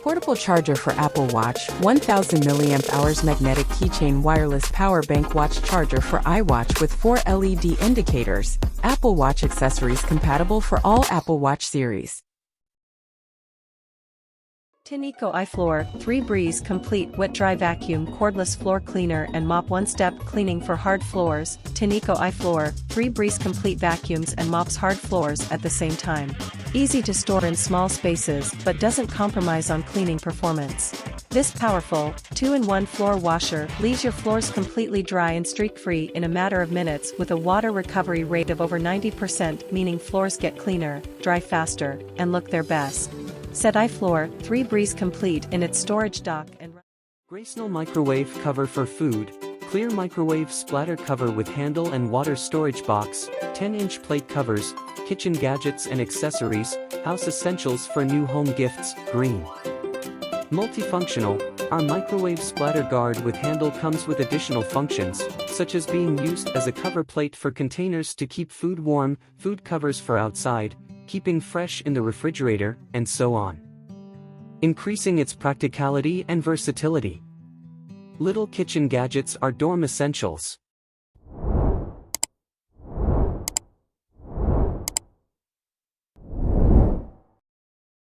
Portable charger for Apple Watch, 1000 mAh magnetic keychain wireless power bank watch charger for iWatch with 4 LED indicators. Apple Watch accessories compatible for all Apple Watch series. Tineco iFloor 3 Breeze Complete Wet Dry Vacuum Cordless Floor Cleaner and Mop One-Step Cleaning for Hard Floors. Tineco iFloor 3 Breeze Complete vacuums and mops hard floors at the same time. Easy to store in small spaces but doesn't compromise on cleaning performance. This powerful, 2-in-1 floor washer leaves your floors completely dry and streak-free in a matter of minutes with a water recovery rate of over 90%, meaning floors get cleaner, dry faster, and look their best. Set iFloor 3 Breeze Complete in its storage dock and Graceful microwave cover for food, clear microwave splatter cover with handle and water storage box, 10-inch plate covers, kitchen gadgets and accessories, house essentials for new home gifts, green. Multifunctional, our microwave splatter guard with handle comes with additional functions, such as being used as a cover plate for containers to keep food warm, food covers for outside, keeping fresh in the refrigerator, and so on. Increasing its practicality and versatility. Little kitchen gadgets are dorm essentials.